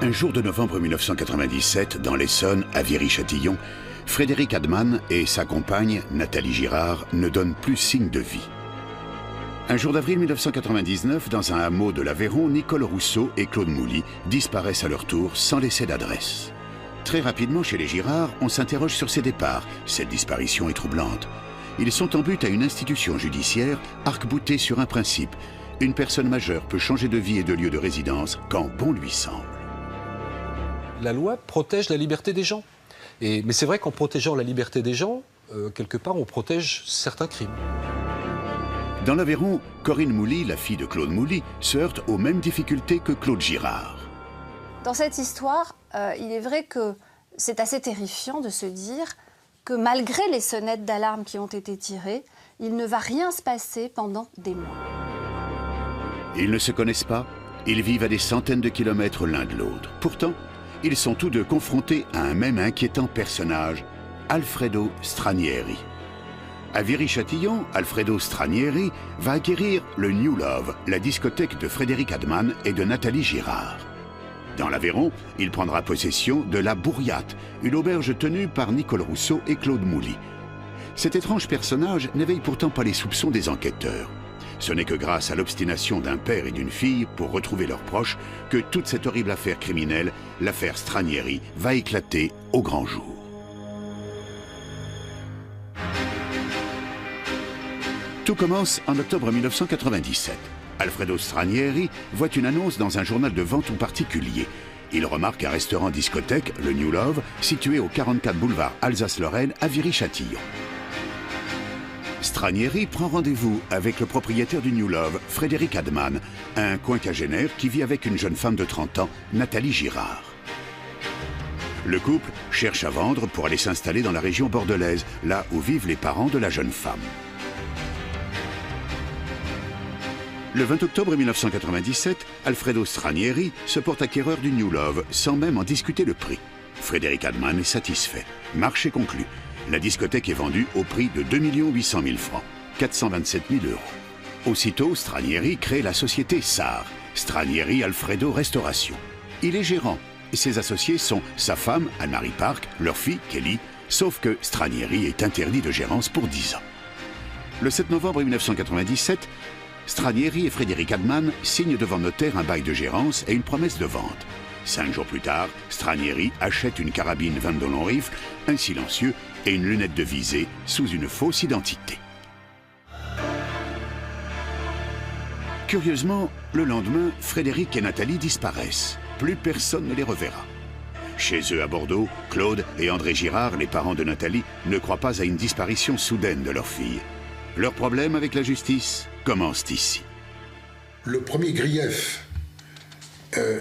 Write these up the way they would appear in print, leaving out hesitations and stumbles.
Un jour de novembre 1997, dans l'Essonne, à Viry-Châtillon, Frédéric Adman et sa compagne, Nathalie Girard, ne donnent plus signe de vie. Un jour d'avril 1999, dans un hameau de l'Aveyron, Nicole Rousseau et Claude Mouly disparaissent à leur tour sans laisser d'adresse. Très rapidement, chez les Girard, on s'interroge sur ces départs. Cette disparition est troublante. Ils sont en but à une institution judiciaire arc-boutée sur un principe. Une personne majeure peut changer de vie et de lieu de résidence quand bon lui semble. La loi protège la liberté des gens. Mais c'est vrai qu'en protégeant la liberté des gens, quelque part, on protège certains crimes. Dans l'Aveyron, Corinne Mouly, la fille de Claude Mouly, se heurte aux mêmes difficultés que Claude Girard. Dans cette histoire, il est vrai que c'est assez terrifiant de se dire que malgré les sonnettes d'alarme qui ont été tirées, il ne va rien se passer pendant des mois. Ils ne se connaissent pas, ils vivent à des centaines de kilomètres l'un de l'autre. Pourtant, ils sont tous deux confrontés à un même inquiétant personnage, Alfredo Stranieri. À Viry-Châtillon, Alfredo Stranieri va acquérir le New Love, la discothèque de Frédéric Adman et de Nathalie Girard. Dans l'Aveyron, il prendra possession de la Bourriate, une auberge tenue par Nicole Rousseau et Claude Mouly. Cet étrange personnage n'éveille pourtant pas les soupçons des enquêteurs. Ce n'est que grâce à l'obstination d'un père et d'une fille pour retrouver leurs proches que toute cette horrible affaire criminelle, l'affaire Stranieri, va éclater au grand jour. Tout commence en octobre 1997. Alfredo Stranieri voit une annonce dans un journal de vente aux particuliers. Il remarque un restaurant-discothèque, le New Love, situé au 44 boulevard Alsace-Lorraine à Viry-Châtillon. Stranieri prend rendez-vous avec le propriétaire du New Love, Frédéric Adman, un quinquagénaire qui vit avec une jeune femme de 30 ans, Nathalie Girard. Le couple cherche à vendre pour aller s'installer dans la région bordelaise, là où vivent les parents de la jeune femme. Le 20 octobre 1997, Alfredo Stranieri se porte acquéreur du New Love, sans même en discuter le prix. Frédéric Adman est satisfait. Marché conclu. La discothèque est vendue au prix de 2 800 000 francs, 427 000 €. Aussitôt, Stranieri crée la société SAR, Stranieri Alfredo Restauration. Il est gérant. Ses associés sont sa femme, Anne-Marie Park, leur fille, Kelly, sauf que Stranieri est interdit de gérance pour 10 ans. Le 7 novembre 1997, Stranieri et Frédéric Adman signent devant notaire un bail de gérance et une promesse de vente. 5 jours plus tard, Stranieri achète une carabine Vandolon Rifle, un silencieux et une lunette de visée sous une fausse identité. Curieusement, le lendemain, Frédéric et Nathalie disparaissent. Plus personne ne les reverra. Chez eux à Bordeaux, Claude et André Girard, les parents de Nathalie, ne croient pas à une disparition soudaine de leur fille. Leur problème avec la justice commence ici. Le premier grief,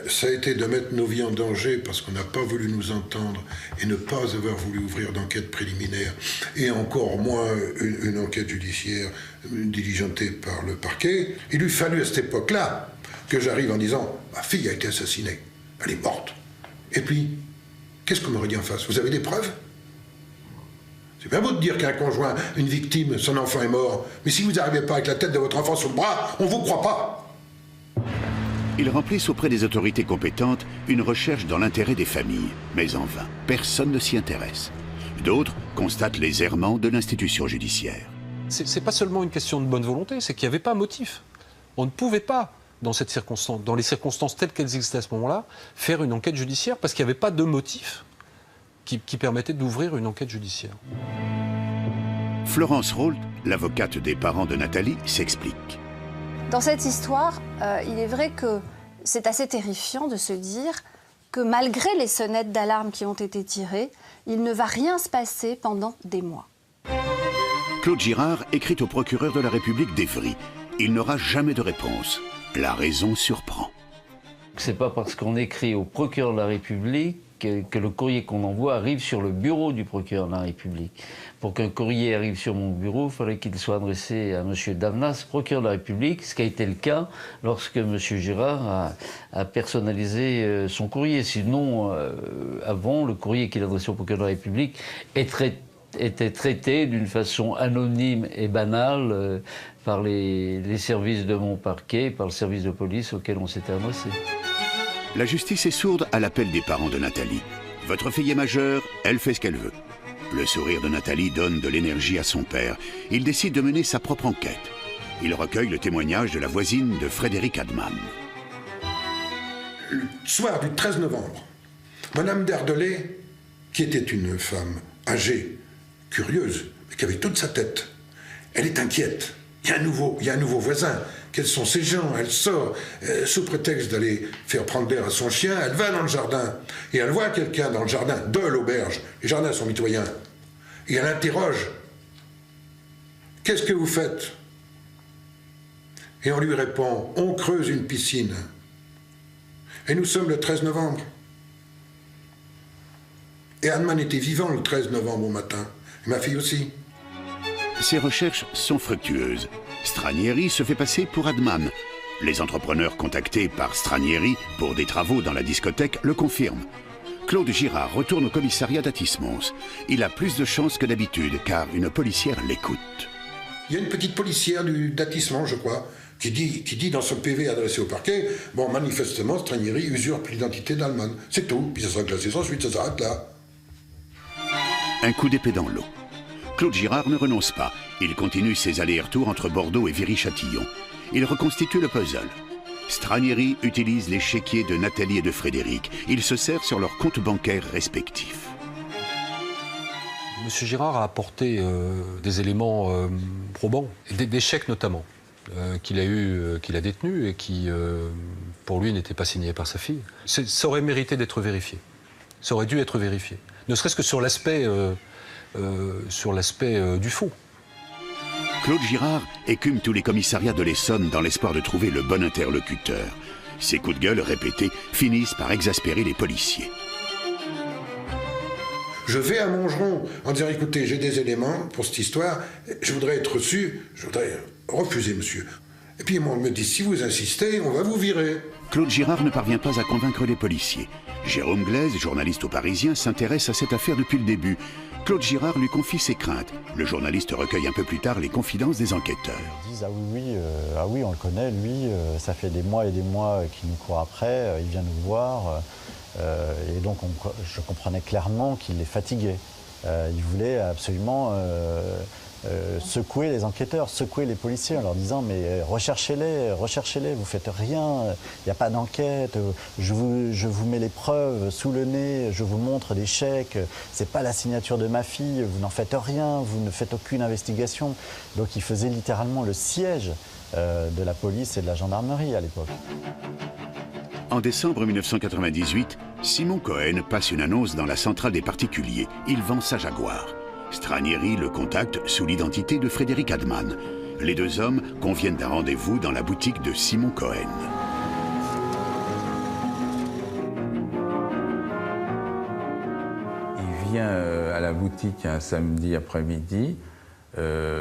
ça a été de mettre nos vies en danger parce qu'on n'a pas voulu nous entendre et ne pas avoir voulu ouvrir d'enquête préliminaire et encore moins une enquête judiciaire diligentée par le parquet. Il lui fallut à cette époque-là que j'arrive en disant « Ma fille a été assassinée, elle est morte. » Et puis, qu'est-ce qu'on m'aurait dit en face? Vous avez des preuves? C'est bien beau de dire qu'un conjoint, une victime, son enfant est mort, mais si vous n'arrivez pas avec la tête de votre enfant sous le bras, on ne vous croit pas. Ils remplissent auprès des autorités compétentes une recherche dans l'intérêt des familles, mais en vain, personne ne s'y intéresse. D'autres constatent les errements de l'institution judiciaire. C'est pas seulement une question de bonne volonté, c'est qu'il n'y avait pas motif. On ne pouvait pas, dans les circonstances telles qu'elles existaient à ce moment-là, faire une enquête judiciaire parce qu'il n'y avait pas de motif qui permettait d'ouvrir une enquête judiciaire. Florence Rolt, l'avocate des parents de Nathalie, s'explique. Dans cette histoire, il est vrai que c'est assez terrifiant de se dire que malgré les sonnettes d'alarme qui ont été tirées, il ne va rien se passer pendant des mois. Claude Girard écrit au procureur de la République d'Évry. Il n'aura jamais de réponse. La raison surprend. C'est pas parce qu'on écrit au procureur de la République que le courrier qu'on envoie arrive sur le bureau du procureur de la République. Pour qu'un courrier arrive sur mon bureau, il fallait qu'il soit adressé à M. Davnas, procureur de la République, ce qui a été le cas lorsque M. Girard a personnalisé son courrier. Sinon, avant, le courrier qu'il adressait au procureur de la République était traité d'une façon anonyme et banale par les services de mon parquet, par le service de police auquel on s'était adressé. La justice est sourde à l'appel des parents de Nathalie. Votre fille est majeure, elle fait ce qu'elle veut. Le sourire de Nathalie donne de l'énergie à son père. Il décide de mener sa propre enquête. Il recueille le témoignage de la voisine de Frédéric Adman. Le soir du 13 novembre, Madame Derdelais, qui était une femme âgée, curieuse, mais qui avait toute sa tête, elle est inquiète. Il y a un nouveau voisin. Quels sont ces gens? Elle sort, sous prétexte d'aller faire prendre l'air à son chien, elle va dans le jardin. Et elle voit quelqu'un dans le jardin de l'auberge. Les jardins sont mitoyens. Et elle interroge. Qu'est-ce que vous faites? Et on lui répond, on creuse une piscine. Et nous sommes le 13 novembre. Et Adman était vivant le 13 novembre au matin. Et ma fille aussi. Ses recherches sont fructueuses. Stranieri se fait passer pour Adman. Les entrepreneurs contactés par Stranieri pour des travaux dans la discothèque le confirment. Claude Girard retourne au commissariat d'Athis-Mons. Il a plus de chance que d'habitude, car une policière l'écoute. Il y a une petite policière d'Athis-Mons, je crois, qui dit dans son PV adressé au parquet, bon, manifestement, Stranieri usurpe l'identité d'Adman. C'est tout, puis ça sera classé sans suite, ça s'arrête là. Un coup d'épée dans l'eau. Claude Girard ne renonce pas. Il continue ses allers-retours entre Bordeaux et Viry-Châtillon. Il reconstitue le puzzle. Stranieri utilise les chéquiers de Nathalie et de Frédéric. Il se sert sur leurs comptes bancaires respectifs. Monsieur Girard a apporté des éléments probants, des chèques notamment, qu'il a détenus et qui, pour lui, n'étaient pas signés par sa fille. Ça aurait mérité d'être vérifié. Ça aurait dû être vérifié. Ne serait-ce que sur l'aspect du faux. Claude Girard écume tous les commissariats de l'Essonne dans l'espoir de trouver le bon interlocuteur. Ses coups de gueule répétés finissent par exaspérer les policiers. Je vais à Montgeron en disant, écoutez, j'ai des éléments pour cette histoire, je voudrais être reçu, je voudrais refuser, monsieur. Et puis on me dit, si vous insistez, on va vous virer. Claude Girard ne parvient pas à convaincre les policiers. Jérôme Glaise, journaliste au Parisien, s'intéresse à cette affaire depuis le début. Claude Girard lui confie ses craintes. Le journaliste recueille un peu plus tard les confidences des enquêteurs. Ils disent ah oui, on le connaît, lui, ça fait des mois et des mois qu'il nous court après, il vient nous voir. Et donc je comprenais clairement qu'il les fatiguait. Il voulait absolument secouer les enquêteurs, secouer les policiers en leur disant mais recherchez-les, vous faites rien, il n'y a pas d'enquête, je vous mets les preuves sous le nez, je vous montre des chèques, c'est pas la signature de ma fille, vous n'en faites rien, vous ne faites aucune investigation. Donc il faisait littéralement le siège de la police et de la gendarmerie à l'époque. En décembre 1998, Simon Cohen passe une annonce dans la centrale des particuliers. Il vend sa Jaguar. Stranieri le contacte sous l'identité de Frédéric Adman. Les deux hommes conviennent d'un rendez-vous dans la boutique de Simon Cohen. Il vient à la boutique un samedi après-midi.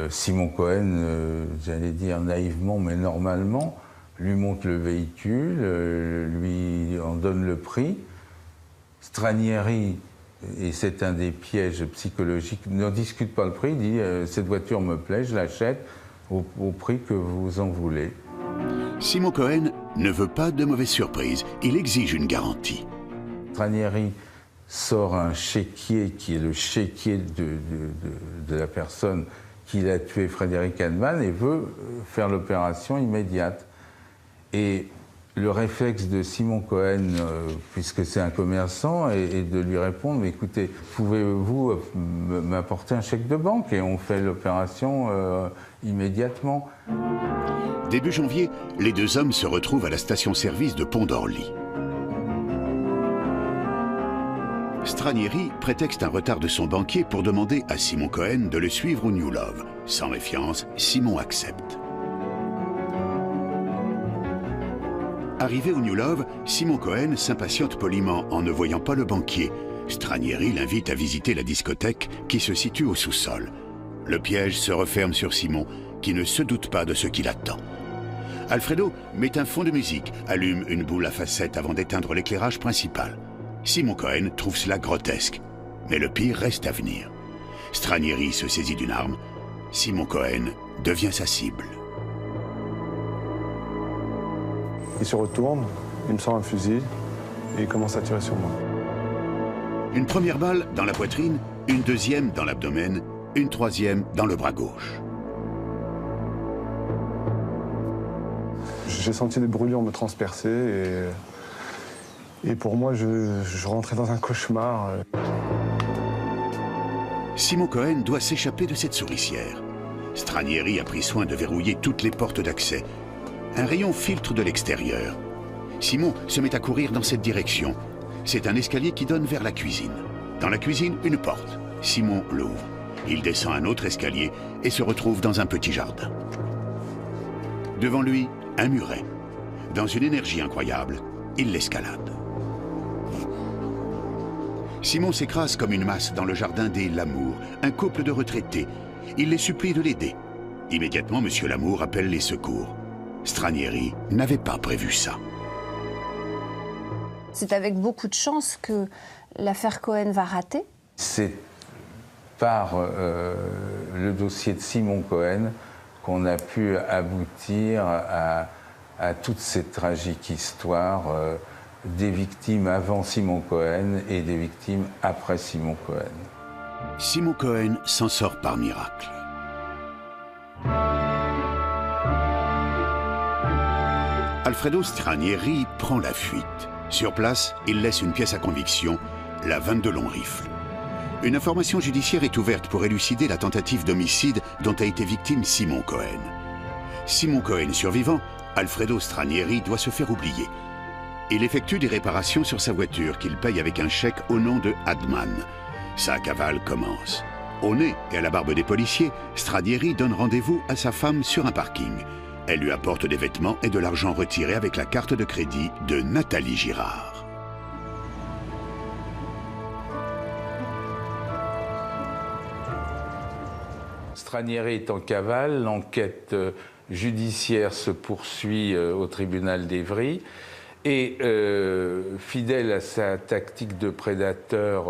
Simon Cohen, j'allais dire naïvement, mais normalement, lui montre le véhicule, lui en donne le prix. Stranieri, et c'est un des pièges psychologiques, ne discute pas le prix, il dit « cette voiture me plaît, je l'achète au prix que vous en voulez ». Simon Cohen ne veut pas de mauvaise surprise, il exige une garantie. Stranieri sort un chéquier qui est le chéquier de la personne qui a tué Frédéric Adman et veut faire l'opération immédiate. Et le réflexe de Simon Cohen, puisque c'est un commerçant, est de lui répondre « Mais écoutez, pouvez-vous m'apporter un chèque de banque ?» Et on fait l'opération immédiatement. Début janvier, les deux hommes se retrouvent à la station-service de Pont d'Orly. Stranieri prétexte un retard de son banquier pour demander à Simon Cohen de le suivre au New Love. Sans méfiance, Simon accepte. Arrivé au New Love, Simon Cohen s'impatiente poliment en ne voyant pas le banquier. Stranieri l'invite à visiter la discothèque qui se situe au sous-sol. Le piège se referme sur Simon, qui ne se doute pas de ce qui l'attend. Alfredo met un fond de musique, allume une boule à facettes avant d'éteindre l'éclairage principal. Simon Cohen trouve cela grotesque, mais le pire reste à venir. Stranieri se saisit d'une arme. Simon Cohen devient sa cible. Il se retourne, il me sort un fusil, et il commence à tirer sur moi. Une première balle dans la poitrine, une deuxième dans l'abdomen, une troisième dans le bras gauche. J'ai senti des brûlures me transpercer et pour moi, je rentrais dans un cauchemar. Simon Cohen doit s'échapper de cette souricière. Stranieri a pris soin de verrouiller toutes les portes d'accès. Un rayon filtre de l'extérieur. Simon se met à courir dans cette direction. C'est un escalier qui donne vers la cuisine. Dans la cuisine, une porte. Simon l'ouvre. Il descend un autre escalier et se retrouve dans un petit jardin. Devant lui, un muret. Dans une énergie incroyable, il l'escalade. Simon s'écrase comme une masse dans le jardin des Lamour, un couple de retraités. Il les supplie de l'aider. Immédiatement, M. Lamour appelle les secours. Stranieri n'avait pas prévu ça. C'est avec beaucoup de chance que l'affaire Cohen va rater. C'est par le dossier de Simon Cohen qu'on a pu aboutir à toute cette tragique histoire des victimes avant Simon Cohen et des victimes après Simon Cohen. Simon Cohen s'en sort par miracle. Alfredo Stranieri prend la fuite. Sur place, il laisse une pièce à conviction, la 22 long rifle. Une information judiciaire est ouverte pour élucider la tentative d'homicide dont a été victime Simon Cohen. Simon Cohen survivant, Alfredo Stranieri doit se faire oublier. Il effectue des réparations sur sa voiture qu'il paye avec un chèque au nom de Hadman. Sa cavale commence. Au nez et à la barbe des policiers, Stranieri donne rendez-vous à sa femme sur un parking. Elle lui apporte des vêtements et de l'argent retiré avec la carte de crédit de Nathalie Girard. Stranieri est en cavale, l'enquête judiciaire se poursuit au tribunal d'Évry et fidèle à sa tactique de prédateur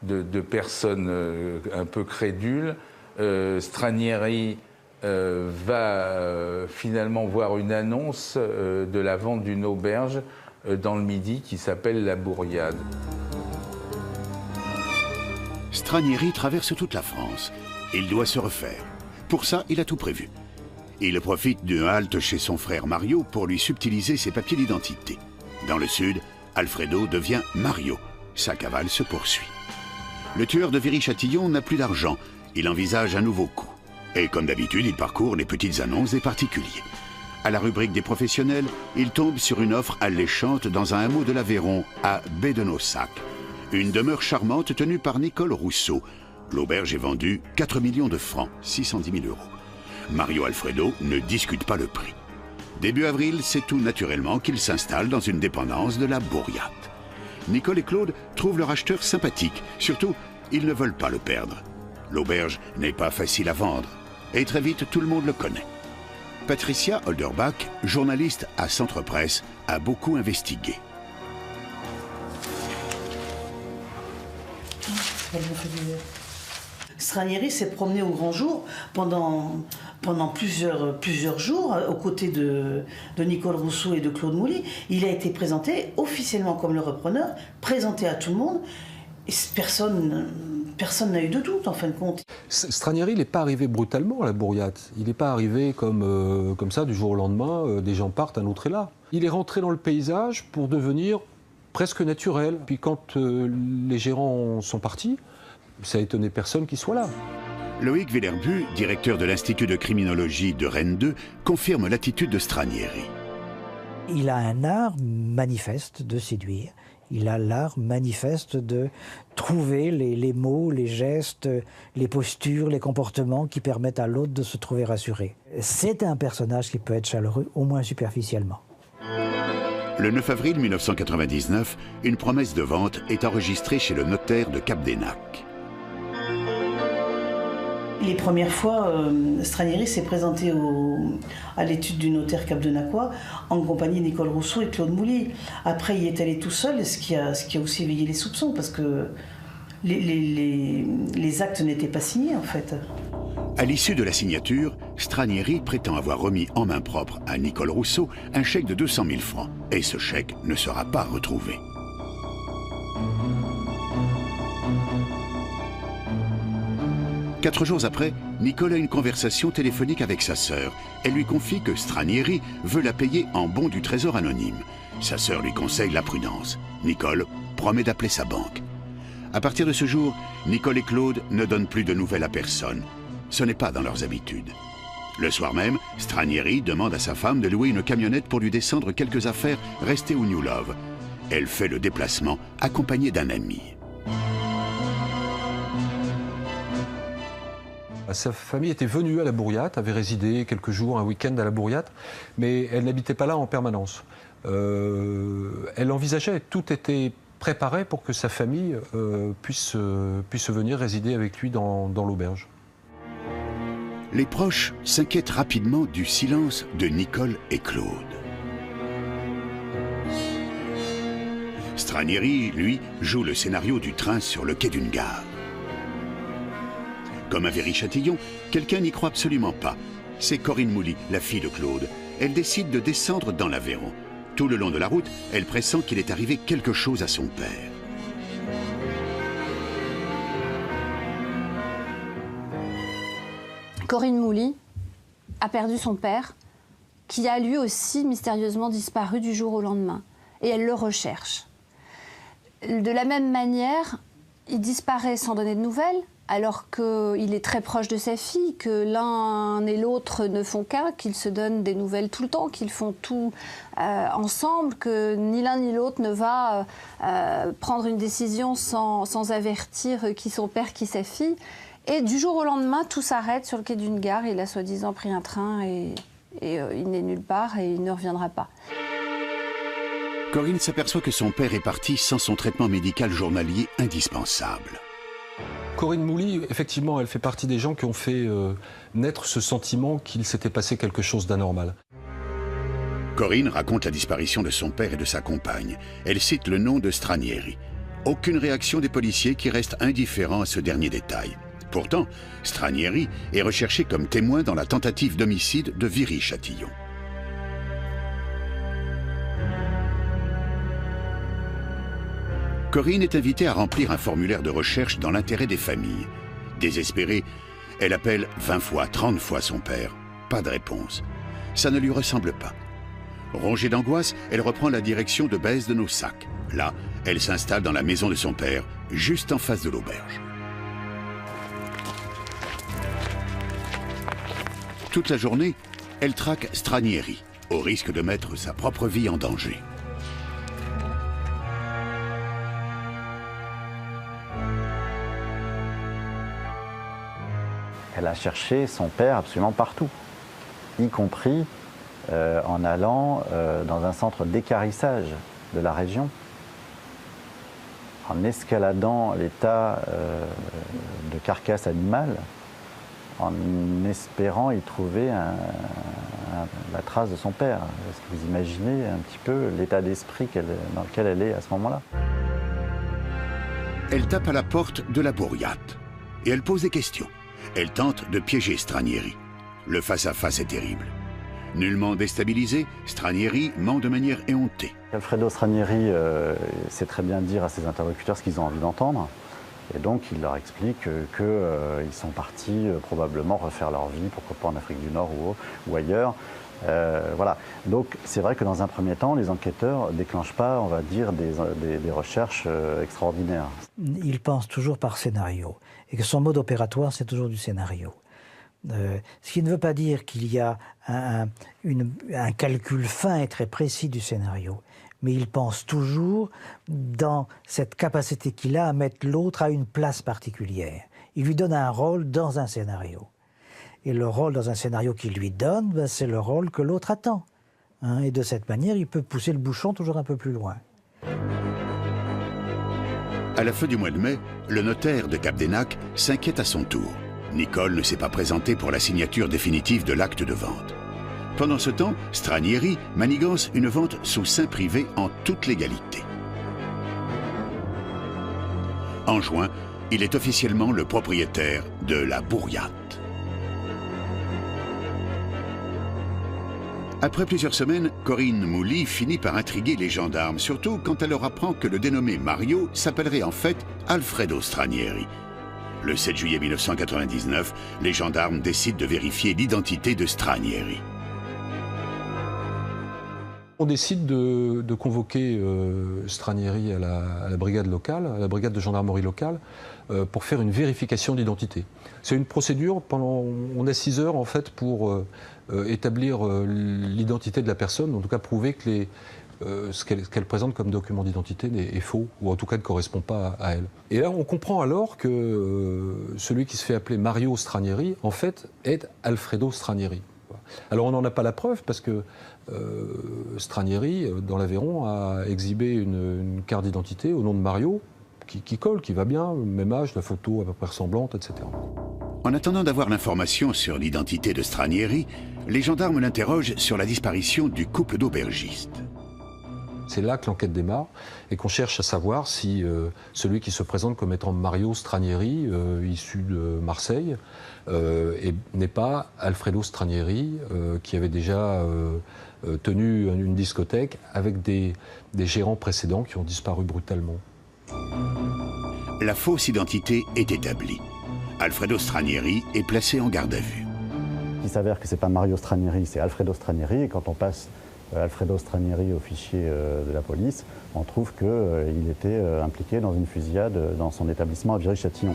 de personnes un peu crédules, Stranieri va finalement voir une annonce de la vente d'une auberge dans le Midi qui s'appelle La Bourriade. Stranieri traverse toute la France. Il doit se refaire. Pour ça, il a tout prévu. Il profite d'une halte chez son frère Mario pour lui subtiliser ses papiers d'identité. Dans le sud, Alfredo devient Mario. Sa cavale se poursuit. Le tueur de Viry-Châtillon n'a plus d'argent. Il envisage un nouveau coup. Et comme d'habitude, il parcourt les petites annonces des particuliers. À la rubrique des professionnels, il tombe sur une offre alléchante dans un hameau de l'Aveyron, à Baie-de-Naussac. Une demeure charmante tenue par Nicole Rousseau. L'auberge est vendue 4 millions de francs, 610 000 euros. Mario Alfredo ne discute pas le prix. Début avril, c'est tout naturellement qu'il s'installe dans une dépendance de la Bourriade. Nicole et Claude trouvent leur acheteur sympathique. Surtout, ils ne veulent pas le perdre. L'auberge n'est pas facile à vendre. Et très vite, tout le monde le connaît. Patricia Holderbach, journaliste à Centre Presse, a beaucoup investigué. Stranieri s'est promené au grand jour pendant plusieurs jours aux côtés de Nicole Rousseau et de Claude Mouly. Il a été présenté officiellement comme le repreneur, présenté à tout le monde. Et personne n'a eu de doute en fin de compte. Stranieri, il n'est pas arrivé brutalement à la Bourriade. Il n'est pas arrivé comme ça du jour au lendemain, des gens partent, un autre est là. Il est rentré dans le paysage pour devenir presque naturel. Puis quand les gérants sont partis, ça a étonné personne qu'il soit là. Loïc Villerbu, directeur de l'Institut de criminologie de Rennes 2, confirme l'attitude de Stranieri. Il a un art manifeste de séduire. Il a l'art manifeste de trouver les mots, les gestes, les postures, les comportements qui permettent à l'autre de se trouver rassuré. C'est un personnage qui peut être chaleureux, au moins superficiellement. Le 9 avril 1999, une promesse de vente est enregistrée chez le notaire de Cap-d'Enac. Les premières fois, Stranieri s'est présenté à l'étude du notaire capdenacois en compagnie de Nicole Rousseau et Claude Mouly. Après, il est allé tout seul, ce qui a aussi éveillé les soupçons, parce que les actes n'étaient pas signés, en fait. À l'issue de la signature, Stranieri prétend avoir remis en main propre à Nicole Rousseau un chèque de 200 000 francs. Et ce chèque ne sera pas retrouvé. Quatre jours après, Nicole a une conversation téléphonique avec sa sœur. Elle lui confie que Stranieri veut la payer en bons du trésor anonyme. Sa sœur lui conseille la prudence. Nicole promet d'appeler sa banque. À partir de ce jour, Nicole et Claude ne donnent plus de nouvelles à personne. Ce n'est pas dans leurs habitudes. Le soir même, Stranieri demande à sa femme de louer une camionnette pour lui descendre quelques affaires restées au New Love. Elle fait le déplacement accompagnée d'un ami. Sa famille était venue à la Bourriate, avait résidé quelques jours, un week-end à la Bourriate, mais elle n'habitait pas là en permanence. Elle envisageait, tout était préparé pour que sa famille puisse venir résider avec lui dans l'auberge. Les proches s'inquiètent rapidement du silence de Nicole et Claude. Stranieri, lui, joue le scénario du train sur le quai d'une gare. Comme à Viry-Châtillon, quelqu'un n'y croit absolument pas. C'est Corinne Mouly, la fille de Claude. Elle décide de descendre dans l'Aveyron. Tout le long de la route, elle pressent qu'il est arrivé quelque chose à son père. Corinne Mouly a perdu son père, qui a lui aussi mystérieusement disparu du jour au lendemain. Et elle le recherche. De la même manière, il disparaît sans donner de nouvelles, alors qu'il est très proche de sa fille, que l'un et l'autre ne font qu'un, qu'ils se donnent des nouvelles tout le temps, qu'ils font tout ensemble, que ni l'un ni l'autre ne va prendre une décision sans avertir qui son père, qui sa fille. Et du jour au lendemain, tout s'arrête sur le quai d'une gare. Il a soi-disant pris un train et il n'est nulle part et il ne reviendra pas. Corinne s'aperçoit que son père est parti sans son traitement médical journalier indispensable. Corinne Mouly, effectivement, elle fait partie des gens qui ont fait naître ce sentiment qu'il s'était passé quelque chose d'anormal. Corinne raconte la disparition de son père et de sa compagne. Elle cite le nom de Stranieri. Aucune réaction des policiers qui restent indifférents à ce dernier détail. Pourtant, Stranieri est recherché comme témoin dans la tentative d'homicide de Viry-Châtillon. Corinne est invitée à remplir un formulaire de recherche dans l'intérêt des familles. Désespérée, elle appelle 20 fois, 30 fois son père. Pas de réponse. Ça ne lui ressemble pas. Rongée d'angoisse, elle reprend la direction de Bèze de Naussac. Là, elle s'installe dans la maison de son père, juste en face de l'auberge. Toute la journée, elle traque Stranieri, au risque de mettre sa propre vie en danger. Elle a cherché son père absolument partout, y compris en allant dans un centre d'équarrissage de la région, en escaladant les tas de carcasses animales, en espérant y trouver la trace de son père. Est-ce que vous imaginez un petit peu l'état d'esprit dans lequel elle est à ce moment-là? Elle tape à la porte de la Bourriate et elle pose des questions. Elle tente de piéger Stranieri. Le face-à-face est terrible. Nullement déstabilisé, Stranieri ment de manière éhontée. Alfredo Stranieri sait très bien dire à ses interlocuteurs ce qu'ils ont envie d'entendre. Et donc il leur explique qu'ils sont partis probablement refaire leur vie, pourquoi pas en Afrique du Nord ou ailleurs. Voilà. Donc c'est vrai que dans un premier temps, les enquêteurs ne déclenchent pas, on va dire, des recherches extraordinaires. Il pense toujours par scénario, et que son mode opératoire, c'est toujours du scénario. Ce qui ne veut pas dire qu'il y a un calcul fin et très précis du scénario, mais il pense toujours dans cette capacité qu'il a à mettre l'autre à une place particulière. Il lui donne un rôle dans un scénario. Et le rôle dans un scénario qu'il lui donne, ben, c'est le rôle que l'autre attend. Hein, et de cette manière, il peut pousser le bouchon toujours un peu plus loin. À la fin du mois de mai, le notaire de Capdenac s'inquiète à son tour. Nicole ne s'est pas présentée pour la signature définitive de l'acte de vente. Pendant ce temps, Stranieri manigance une vente sous seing privé en toute légalité. En juin, il est officiellement le propriétaire de la Bourriate. Après plusieurs semaines, Corinne Mouly finit par intriguer les gendarmes, surtout quand elle leur apprend que le dénommé Mario s'appellerait en fait Alfredo Stranieri. Le 7 juillet 1999, les gendarmes décident de vérifier l'identité de Stranieri. On décide de convoquer Stranieri à la brigade locale, à la brigade de gendarmerie locale, pour faire une vérification d'identité. C'est une procédure, on a 6 heures en fait pour établir l'identité de la personne, en tout cas prouver que ce qu'elle présente comme document d'identité est faux, ou en tout cas ne correspond pas à elle. Et là, on comprend alors que celui qui se fait appeler Mario Stranieri, en fait, est Alfredo Stranieri. Alors on n'en a pas la preuve parce que Stranieri, dans l'Aveyron, a exhibé une carte d'identité au nom de Mario, qui colle, qui va bien, même âge, la photo à peu près ressemblante, etc. En attendant d'avoir l'information sur l'identité de Stranieri, les gendarmes l'interrogent sur la disparition du couple d'aubergistes. C'est là que l'enquête démarre et qu'on cherche à savoir si celui qui se présente comme étant Mario Stranieri, issu de Marseille, n'est pas Alfredo Stranieri, qui avait déjà tenu une discothèque avec des gérants précédents qui ont disparu brutalement. La fausse identité est établie. Alfredo Stranieri est placé en garde à vue. Il s'avère que ce n'est pas Mario Stranieri, c'est Alfredo Stranieri. Et quand on passe Alfredo Stranieri au fichier de la police, on trouve qu'il était impliqué dans une fusillade dans son établissement à Viry-Châtillon.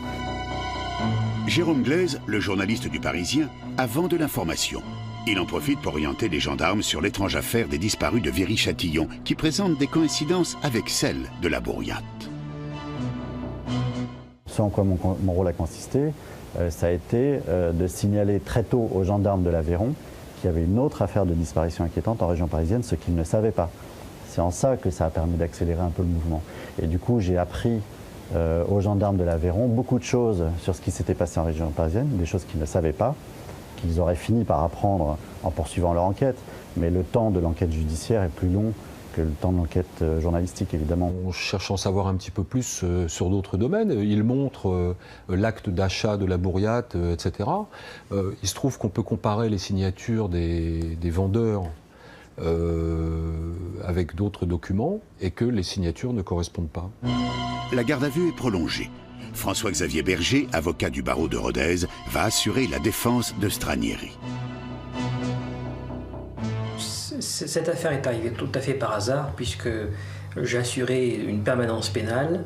Jérôme Glaise, le journaliste du Parisien, a vent de l'information. Il en profite pour orienter les gendarmes sur l'étrange affaire des disparus de Viry-Châtillon, qui présente des coïncidences avec celle de la Bourriate. Ce en quoi mon rôle a consisté, ça a été de signaler très tôt aux gendarmes de l'Aveyron qu'il y avait une autre affaire de disparition inquiétante en région parisienne, ce qu'ils ne savaient pas. C'est en ça que ça a permis d'accélérer un peu le mouvement. Et du coup, j'ai appris aux gendarmes de l'Aveyron beaucoup de choses sur ce qui s'était passé en région parisienne, des choses qu'ils ne savaient pas, qu'ils auraient fini par apprendre en poursuivant leur enquête. Mais le temps de l'enquête judiciaire est plus long que le temps de l'enquête journalistique, évidemment. On cherche à en savoir un petit peu plus sur d'autres domaines. Il montre l'acte d'achat de la Bourriate, etc. Il se trouve qu'on peut comparer les signatures des vendeurs avec d'autres documents et que les signatures ne correspondent pas. La garde à vue est prolongée. François-Xavier Berger, avocat du barreau de Rodez, va assurer la défense de Stranieri. Cette affaire est arrivée tout à fait par hasard puisque j'ai assuré une permanence pénale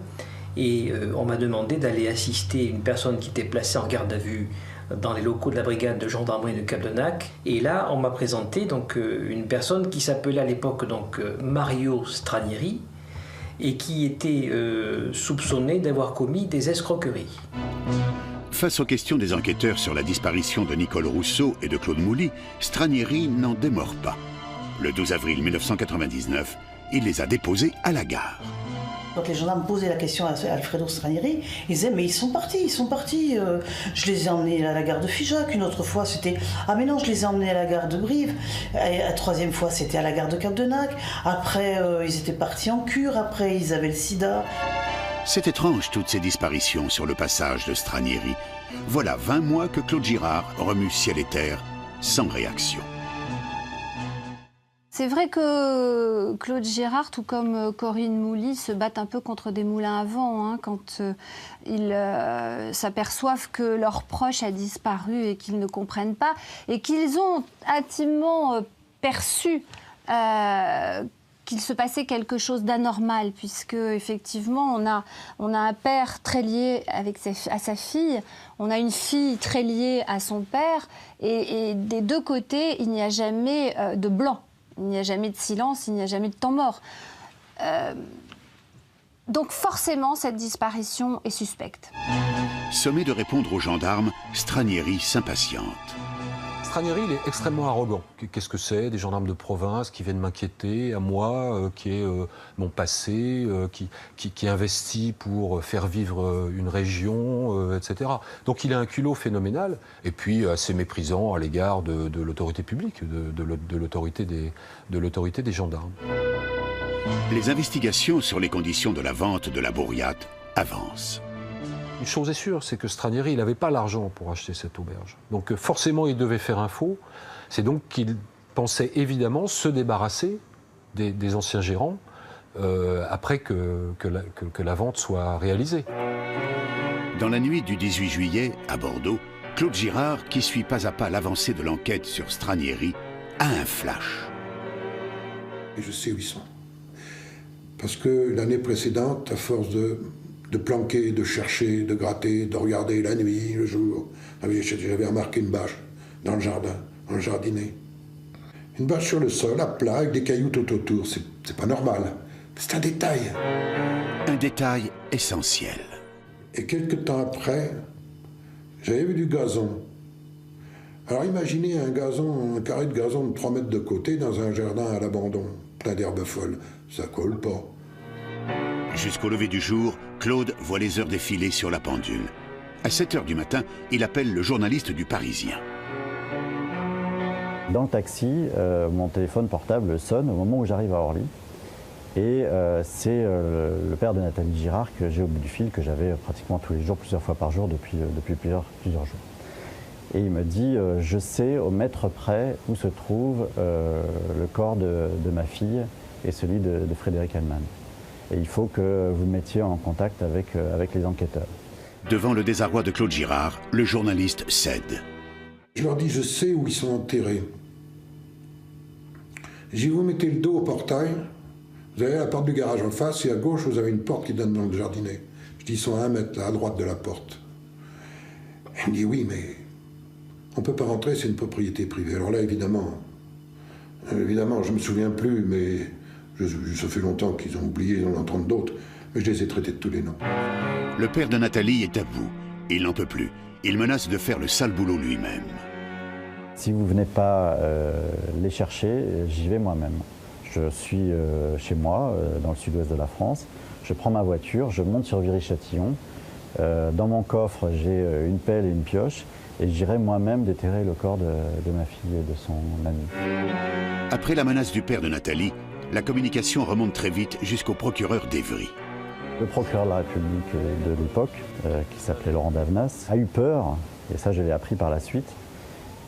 et on m'a demandé d'aller assister une personne qui était placée en garde à vue dans les locaux de la brigade de gendarmerie de Cap-de-Nac. Et là, on m'a présenté donc une personne qui s'appelait à l'époque donc Mario Stranieri et qui était soupçonné d'avoir commis des escroqueries. Face aux questions des enquêteurs sur la disparition de Nicole Rousseau et de Claude Mouly, Stranieri n'en démord pas. Le 12 avril 1999, il les a déposés à la gare. Quand les gendarmes posaient la question à Alfredo Stranieri, ils disaient mais ils sont partis. Je les ai emmenés à la gare de Figeac. Une autre fois c'était ah mais non je les ai emmenés à la gare de Brive. Et la troisième fois c'était à la gare de Cap-de-Nac. Après ils étaient partis en cure. Après ils avaient le sida. C'est étrange toutes ces disparitions sur le passage de Stranieri. Voilà 20 mois que Claude Girard remue ciel et terre sans réaction. C'est vrai que Claude Girard, tout comme Corinne Mouly, se battent un peu contre des moulins à vent hein, quand ils s'aperçoivent que leur proche a disparu et qu'ils ne comprennent pas et qu'ils ont intimement perçu qu'il se passait quelque chose d'anormal puisque effectivement on a un père très lié à sa fille, on a une fille très liée à son père et des deux côtés il n'y a jamais de blanc. Il n'y a jamais de silence, il n'y a jamais de temps mort. Donc forcément, cette disparition est suspecte. Sommé de répondre aux gendarmes, Stranieri s'impatiente. Stranieri, il est extrêmement arrogant. Qu'est-ce que c'est? Des gendarmes de province qui viennent m'inquiéter à moi, qui est mon passé, qui investit pour faire vivre une région, etc. Donc il a un culot phénoménal, et puis assez méprisant à l'égard de l'autorité publique, de l'autorité des gendarmes. Les investigations sur les conditions de la vente de la Bourriate avancent. Une chose est sûre, c'est que Stranieri, il n'avait pas l'argent pour acheter cette auberge. Donc forcément, il devait faire un faux. C'est donc qu'il pensait évidemment se débarrasser des anciens gérants après que la vente soit réalisée. Dans la nuit du 18 juillet, à Bordeaux, Claude Girard, qui suit pas à pas l'avancée de l'enquête sur Stranieri, a un flash. Et je sais où ils sont. Parce que l'année précédente, à force de planquer, de chercher, de gratter, de regarder la nuit, le jour, j'avais remarqué une bâche dans le jardin, en jardinet. Une bâche sur le sol, à plat, avec des cailloux tout autour. C'est pas normal. C'est un détail. Un détail essentiel. Et quelques temps après, j'avais vu du gazon. Alors imaginez un carré de gazon de 3 mètres de côté dans un jardin à l'abandon, plein d'herbes folles. Ça colle pas. Jusqu'au lever du jour, Claude voit les heures défiler sur la pendule. À 7 h du matin, il appelle le journaliste du Parisien. Dans le taxi, mon téléphone portable sonne au moment où j'arrive à Orly. Et c'est le père de Nathalie Girard que j'ai au bout du fil, que j'avais pratiquement tous les jours, plusieurs fois par jour, depuis plusieurs jours. Et il me dit, je sais au mètre près où se trouve le corps de ma fille et celui de Frédéric Hellman. Et il faut que vous mettiez en contact avec les enquêteurs. Devant le désarroi de Claude Girard, le journaliste cède. Je leur dis, je sais où ils sont enterrés. J'ai dit, vous mettez le dos au portail, vous avez la porte du garage en face, et à gauche, vous avez une porte qui donne dans le jardinet. Je dis, ils sont à 1 mètre, là, à droite de la porte. Elle me dit, oui, mais on ne peut pas rentrer, c'est une propriété privée. Alors là, évidemment, je ne me souviens plus, mais ça fait longtemps qu'ils ont oublié, ils en entendent d'autres, mais je les ai traités de tous les noms. Le père de Nathalie est à bout. Il n'en peut plus. Il menace de faire le sale boulot lui-même. Si vous ne venez pas les chercher, j'y vais moi-même. Je suis chez moi, dans le sud-ouest de la France. Je prends ma voiture, je monte sur Viry-Châtillon. Dans mon coffre, j'ai une pelle et une pioche. Et j'irai moi-même déterrer le corps de ma fille et de son ami. Après la menace du père de Nathalie, la communication remonte très vite jusqu'au procureur d'Évry. Le procureur de la République de l'époque, qui s'appelait Laurent Davenas, a eu peur, et ça je l'ai appris par la suite,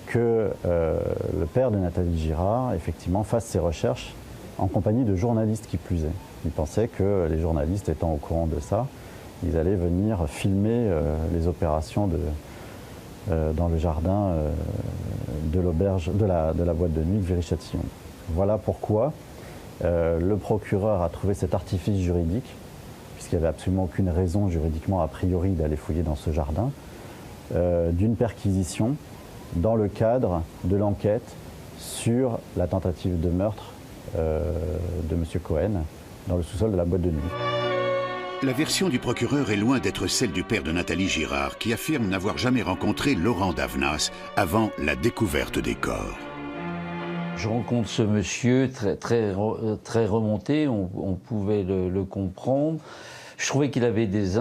que le père de Nathalie Girard, effectivement, fasse ses recherches en compagnie de journalistes qui plus est. Il pensait que les journalistes étant au courant de ça, ils allaient venir filmer les opérations dans le jardin de l'auberge, de la boîte de nuit de Viry-Châtillon. Voilà pourquoi le procureur a trouvé cet artifice juridique, puisqu'il n'y avait absolument aucune raison juridiquement a priori d'aller fouiller dans ce jardin, d'une perquisition dans le cadre de l'enquête sur la tentative de meurtre de M. Cohen dans le sous-sol de la boîte de nuit. La version du procureur est loin d'être celle du père de Nathalie Girard, qui affirme n'avoir jamais rencontré Laurent Davenas avant la découverte des corps. Je rencontre ce monsieur très remonté, on pouvait le comprendre. Je trouvais qu'il avait des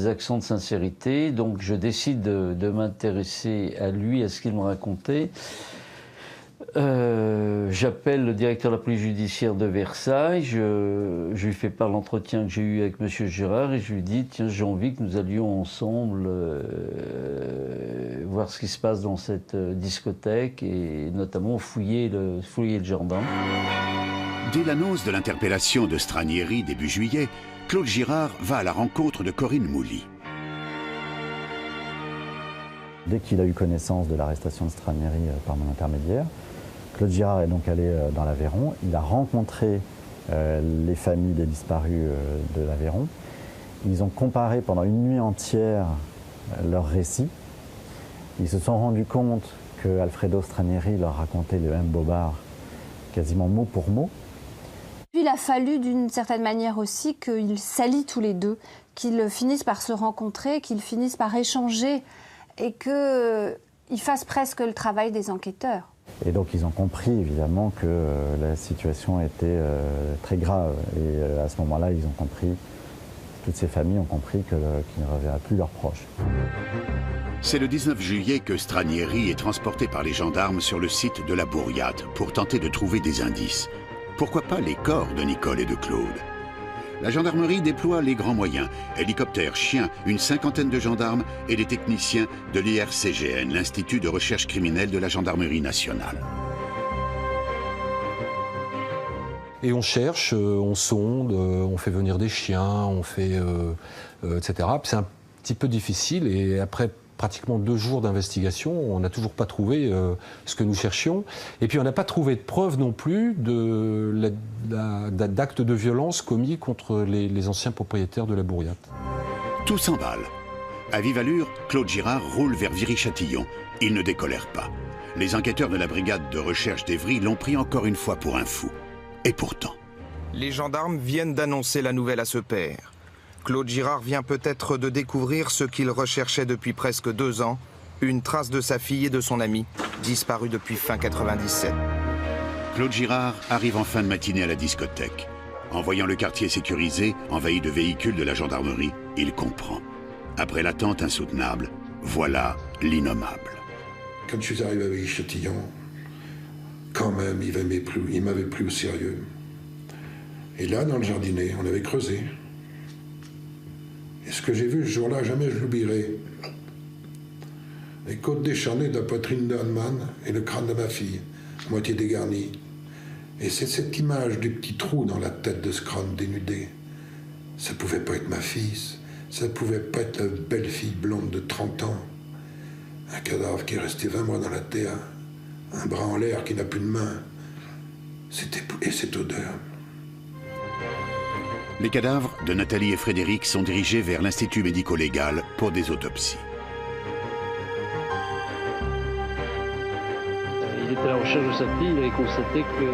accents de sincérité, donc je décide de m'intéresser à lui, à ce qu'il me racontait. J'appelle le directeur de la police judiciaire de Versailles, je lui fais part de l'entretien que j'ai eu avec M. Girard et je lui dis, tiens, j'ai envie que nous allions ensemble voir ce qui se passe dans cette discothèque et notamment fouiller le jardin. Dès l'annonce de l'interpellation de Stranieri début juillet, Claude Girard va à la rencontre de Corinne Mouly. Dès qu'il a eu connaissance de l'arrestation de Stranieri par mon intermédiaire, Claude Girard est donc allé dans l'Aveyron. Il a rencontré les familles des disparus de l'Aveyron. Ils ont comparé pendant une nuit entière leurs récits. Ils se sont rendus compte que Alfredo Stranieri leur racontait le même bobard quasiment mot pour mot. Puis il a fallu d'une certaine manière aussi qu'ils s'allient tous les deux, qu'ils finissent par se rencontrer, qu'ils finissent par échanger et qu'ils fassent presque le travail des enquêteurs. Et donc ils ont compris évidemment que la situation était très grave. Et à ce moment-là, ils ont compris, toutes ces familles ont compris qu'ils ne reverraient plus leurs proches. C'est le 19 juillet que Stranieri est transporté par les gendarmes sur le site de la Bourriade pour tenter de trouver des indices. Pourquoi pas les corps de Nicole et de Claude? La gendarmerie déploie les grands moyens, hélicoptères, chiens, une cinquantaine de gendarmes et des techniciens de l'IRCGN, l'Institut de recherche criminelle de la gendarmerie nationale. Et on cherche, on sonde, on fait venir des chiens, on fait, etc. C'est un petit peu difficile et après pratiquement 2 jours d'investigation, on n'a toujours pas trouvé ce que nous cherchions. Et puis on n'a pas trouvé de preuves non plus d'actes de violence commis contre les anciens propriétaires de la Bourriate. Tout s'emballe. À vive allure, Claude Girard roule vers Viry-Châtillon. Il ne décolère pas. Les enquêteurs de la brigade de recherche d'Evry l'ont pris encore une fois pour un fou. Et pourtant... Les gendarmes viennent d'annoncer la nouvelle à ce père. Claude Girard vient peut-être de découvrir ce qu'il recherchait depuis presque 2 ans, une trace de sa fille et de son ami, disparue depuis fin 97. Claude Girard arrive en fin de matinée à la discothèque. En voyant le quartier sécurisé, envahi de véhicules de la gendarmerie, il comprend. Après l'attente insoutenable, voilà l'innommable. Quand je suis arrivé à Viry-Châtillon, quand même, il m'avait pris au sérieux. Et là, dans le jardinet, on avait creusé. Et ce que j'ai vu ce jour-là, jamais je l'oublierai. Les côtes décharnées de la poitrine d'Hanneman et le crâne de ma fille, à moitié dégarni. Et c'est cette image du petit trou dans la tête de ce crâne dénudé. Ça pouvait pas être ma fille, ça pouvait pas être la belle fille blonde de 30 ans. Un cadavre qui est resté 20 mois dans la terre. Un bras en l'air qui n'a plus de main. Et cette odeur. Les cadavres de Nathalie et Frédéric sont dirigés vers l'Institut médico-légal pour des autopsies. Il était à la recherche de sa fille, il avait constaté que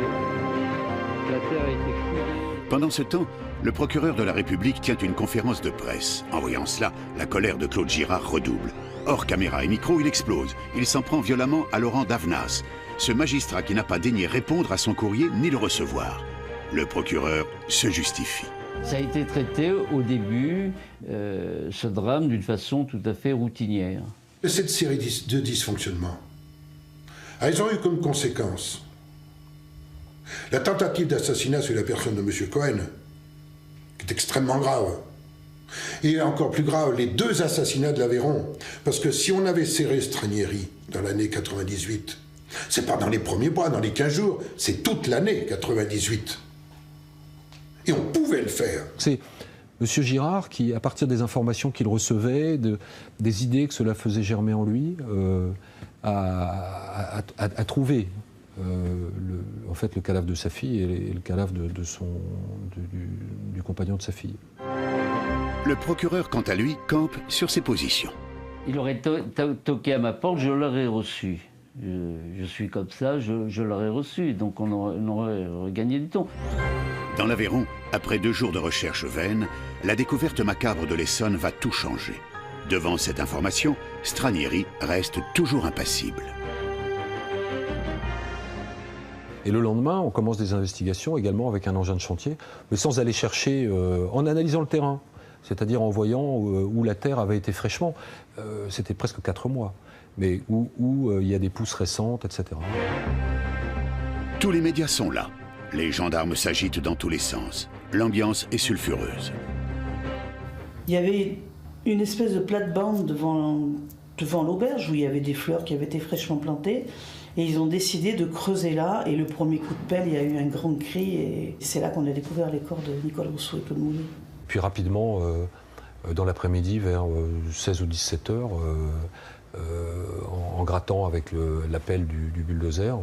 la terre a été fouillée. Pendant ce temps, le procureur de la République tient une conférence de presse. En voyant cela, la colère de Claude Girard redouble. Hors caméra et micro, il explose. Il s'en prend violemment à Laurent Davenas, ce magistrat qui n'a pas daigné répondre à son courrier ni le recevoir. Le procureur se justifie. Ça a été traité au début, ce drame, d'une façon tout à fait routinière. Cette série de dysfonctionnements, elles ont eu comme conséquence la tentative d'assassinat sur la personne de M. Cohen, qui est extrêmement grave. Et encore plus grave, les 2 assassinats de l'Aveyron. Parce que si on avait serré Stranieri dans l'année 98, c'est pas dans les premiers mois, dans les 15 jours, c'est toute l'année 98. Et on pouvait le faire. C'est M. Girard qui, à partir des informations qu'il recevait, des idées que cela faisait germer en lui, a trouvé en fait, le cadavre de sa fille et le cadavre du compagnon de sa fille. Le procureur, quant à lui, campe sur ses positions. Il aurait toqué à ma porte, je l'aurais reçu. Je suis comme ça, je l'aurais reçu, donc on aurait gagné du temps. Dans l'Aveyron, après 2 jours de recherche vaine, la découverte macabre de l'Essonne va tout changer. Devant cette information, Stranieri reste toujours impassible. Et le lendemain, on commence des investigations également avec un engin de chantier, mais sans aller chercher, en analysant le terrain, c'est-à-dire en voyant où la terre avait été fraîchement. C'était presque 4 mois, mais où il y a des pousses récentes, etc. Tous les médias sont là. Les gendarmes s'agitent dans tous les sens. L'ambiance est sulfureuse. Il y avait une espèce de plate-bande devant l'auberge où il y avait des fleurs qui avaient été fraîchement plantées. Et ils ont décidé de creuser là. Et le premier coup de pelle, il y a eu un grand cri. Et c'est là qu'on a découvert les corps de Nicole Rousseau et Claude Mouly. Puis rapidement, dans l'après-midi, vers 16 ou 17 heures, en grattant avec l'appel du bulldozer,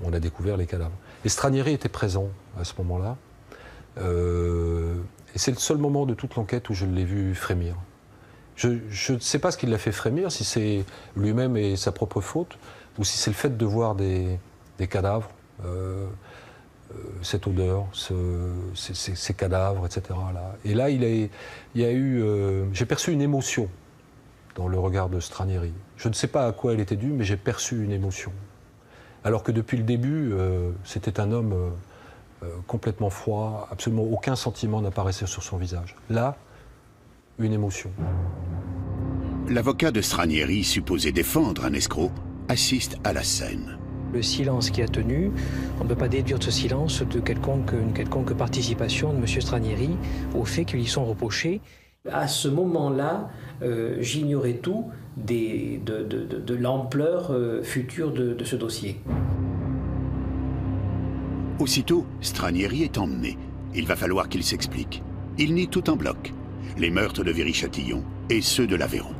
on a découvert les cadavres. Et Stranieri était présent à ce moment-là. Et c'est le seul moment de toute l'enquête où je l'ai vu frémir. Je ne sais pas ce qui l'a fait frémir, si c'est lui-même et sa propre faute, ou si c'est le fait de voir des cadavres, cette odeur, ces cadavres, etc. Là. Et là, il y a eu... j'ai perçu une émotion dans le regard de Stranieri. Je ne sais pas à quoi elle était due, mais j'ai perçu une émotion. Alors que depuis le début, c'était un homme complètement froid, absolument aucun sentiment n'apparaissait sur son visage. Là, une émotion. L'avocat de Stranieri, supposé défendre un escroc, assiste à la scène. Le silence qui a tenu, on ne peut pas déduire de ce silence une quelconque participation de M. Stranieri aux faits qui lui sont reprochés. À ce moment-là, j'ignorais tout de l'ampleur future de ce dossier. Aussitôt, Stranieri est emmené. Il va falloir qu'il s'explique. Il nie tout en bloc. Les meurtres de Viry-Châtillon et ceux de l'Aveyron.